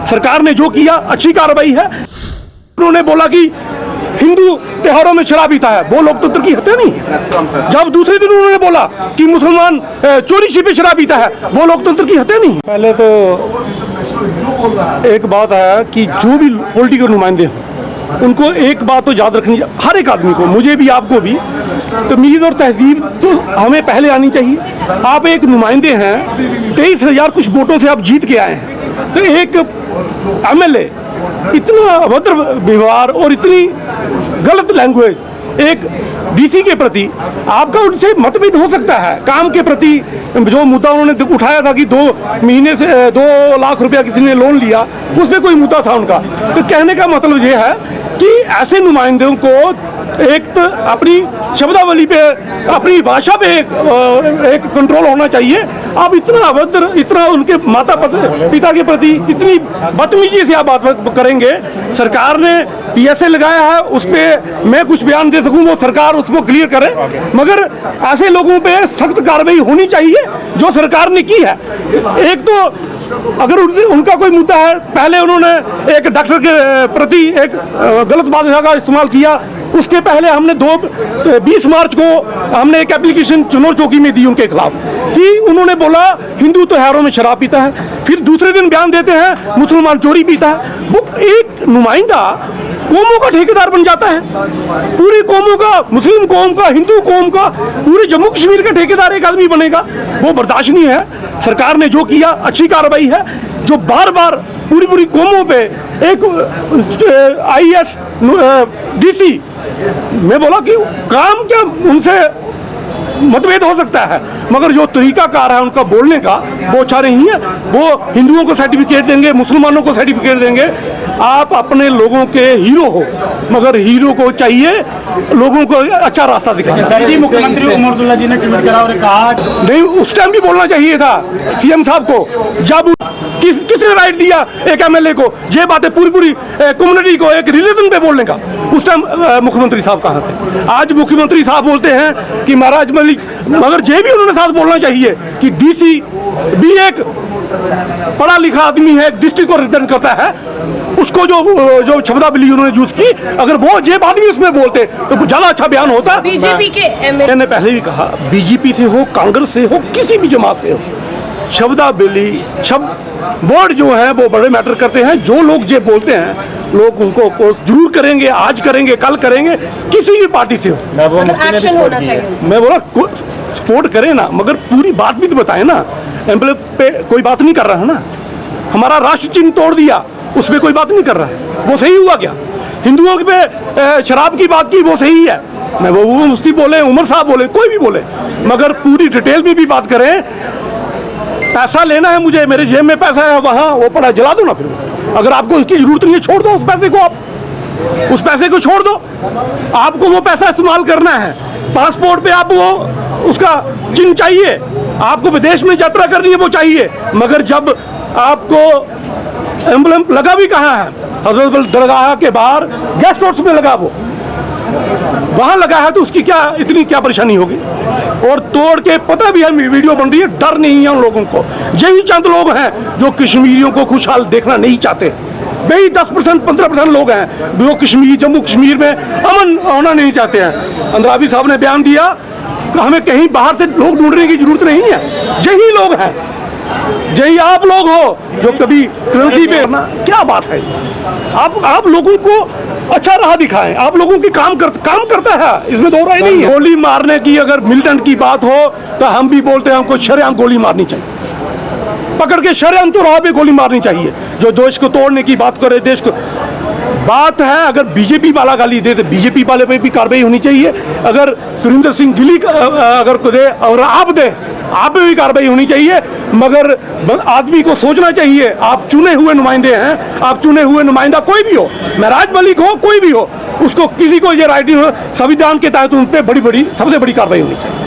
सरकार ने जो किया अच्छी कार्रवाई है। उन्होंने बोला कि हिंदू त्योहारों में शराब पीता है, वो लोकतंत्र की हत्या नहीं है। जब दूसरे दिन उन्होंने बोला कि मुसलमान चोरी छिपे शराब पीता है, वो लोकतंत्र की हत्या नहीं है। पहले तो एक बात है कि जो भी पॉलिटिकल नुमाइंदे हों उनको एक बात तो याद रखनी चाहिए, हर एक आदमी को, मुझे भी आपको भी, तमीज़ और तहजीब तो हमें पहले आनी चाहिए। आप एक नुमाइंदे हैं, 23,000 कुछ वोटों से आप जीत के आए हैं, तो एक MLA इतना अभद्र व्यवहार और इतनी गलत लैंग्वेज एक DC के प्रति, आपका उनसे मतभेद हो सकता है काम के प्रति। जो मुद्दा उन्होंने उठाया था कि 2 महीने से 2 लाख रुपया किसी ने लोन लिया, उसमें कोई मुद्दा था उनका। तो कहने का मतलब ये है कि ऐसे नुमाइंदों को एक तो अपनी शब्दावली पे, अपनी भाषा पे एक कंट्रोल होना चाहिए। आप इतना अभद्र, इतना उनके माता पिता के प्रति इतनी बदतमीजी से आप बात करेंगे। सरकार ने PSA लगाया है, उस पर मैं कुछ बयान दे सकूं, वो सरकार उसको क्लियर करे, मगर ऐसे लोगों पे सख्त कार्रवाई होनी चाहिए जो सरकार ने की है। एक तो अगर उनका कोई मुद्दा है, पहले उन्होंने एक डॉक्टर के प्रति एक गलत भाषा का इस्तेमाल किया, उसके पहले हमने 20 मार्च को हमने एक एप्लीकेशन चुनाव चौकी में दी उनके खिलाफ कि उन्होंने बोला हिंदू त्योहारों में शराब पीता है, फिर दूसरे दिन बयान देते हैं मुसलमान चोरी पीता है। वो एक नुमाइंदा कौमों का ठेकेदार बन जाता है, पूरी कौमों का, मुस्लिम कौम का, हिंदू कौम का, पूरे जम्मू कश्मीर का ठेकेदार एक आदमी बनेगा, वो बर्दाश्त नहीं है। सरकार ने जो किया अच्छी कार्रवाई है। जो बार बार पूरी कौमों पे एक IAS DC, मैं बोला कि काम क्या उनसे मतभेद हो सकता है, मगर जो तरीकाकार है उनका बोलने का वो अच्छा नहीं है। वो हिंदुओं को सर्टिफिकेट देंगे, मुसलमानों को सर्टिफिकेट देंगे। आप अपने लोगों के हीरो हो, मगर हीरो को चाहिए लोगों को अच्छा रास्ता दिखाना। मुख्यमंत्री उमर अब्दुल्ला जी ने ट्वीट करा और कहा नहीं, उस टाइम भी बोलना चाहिए था CM साहब को। जब किसने राइट दिया एक MLA को ये बातें पूरी कम्युनिटी को एक रिलीजन पे बोलने का? उस टाइम मुख्यमंत्री साहब कहाँ थे? आज मुख्यमंत्री साहब बोलते हैं कि महाराज मलिक, मगर ये भी उन्होंने साथ बोलना चाहिए कि DC भी एक पढ़ा लिखा आदमी है, डिस्ट्रिक्ट को रिप्रेजेंट करता है, उसको जो शब्दावली उन्होंने यूज की, अगर वो ये बात भी उसमें बोलते तो ज्यादा अच्छा बयान होता। बीजेपी के MLA ने पहले भी कहा, BJP से हो, कांग्रेस से हो, किसी भी जमात से हो, शब्दावली वर्ड जो है वो बड़े मैटर करते हैं। जो लोग ये बोलते हैं लोग उनको जरूर करेंगे, आज करेंगे, कल करेंगे, किसी भी पार्टी से हो। एक्शन होना चाहिए। मैं बोला सपोर्ट करें ना, मगर पूरी बात भी तो बताएं ना। एम्बलम पे कोई बात नहीं कर रहा है ना, हमारा राष्ट्र चिन्ह तोड़ दिया, उसमें कोई बात नहीं कर रहा है, वो सही हुआ क्या? हिंदुओं पे शराब की बात की, वो सही है। मैं वो मुफ्ती बोले, उमर साहब बोले, कोई भी बोले, मगर पूरी डिटेल में भी बात करें। पैसा लेना है मुझे, मेरे जेब में पैसा है, वहाँ वो पड़ा जला दो ना। फिर अगर आपको उसकी जरूरत नहीं है, छोड़ दो उस पैसे को, आप उस पैसे को छोड़ दो। आपको वो पैसा इस्तेमाल करना है, पासपोर्ट पे आप वो उसका चिन्ह चाहिए, आपको विदेश में यात्रा करनी है वो चाहिए, मगर जब आपको एम्बलम लगा भी कहाँ है? हजरत दरगाह के बाहर गेस्ट हाउस में लगा, वो वहां लगा है, तो उसकी इतनी क्या परेशानी होगी? और तोड़ के पता भी है वीडियो बन रही है, डर नहीं है उन लोगों को। यही चंद लोग हैं जो कश्मीरियों को खुशहाल देखना नहीं चाहते। वही 10% 15% लोग हैं जो जम्मू कश्मीर में अमन होना नहीं चाहते हैं। अंद्राबी साहब ने बयान दिया कि हमें कहीं बाहर से लोग ढूंढने की जरूरत नहीं है, यही लोग हैं, यही आप लोग हो जो कभी क्रांति पे क्या बात है? आप लोगों को अच्छा राह दिखाएं, आप लोगों की काम करता है, इसमें दो राय नहीं है। गोली मारने की अगर मिलिटेंट की बात हो तो हम भी बोलते हैं हमको शरेआम गोली मारनी चाहिए, पकड़ के शरेआम चौराहे पे गोली मारनी चाहिए। जो देश को तोड़ने की बात करे, देश को बात है, अगर BJP वाला गाली दे तो BJP वाले पे भी कार्रवाई होनी चाहिए। अगर सुरेंद्र सिंह गिली अगर को दे और आप पे भी कार्रवाई होनी चाहिए, मगर आदमी को सोचना चाहिए आप चुने हुए नुमाइंदे हैं, आप चुने हुए नुमाइंदा कोई भी हो, महराज मलिक हो, कोई भी हो, उसको किसी को ये राइट नहीं हो, संविधान के तहत उन पर सबसे बड़ी कार्रवाई होनी चाहिए।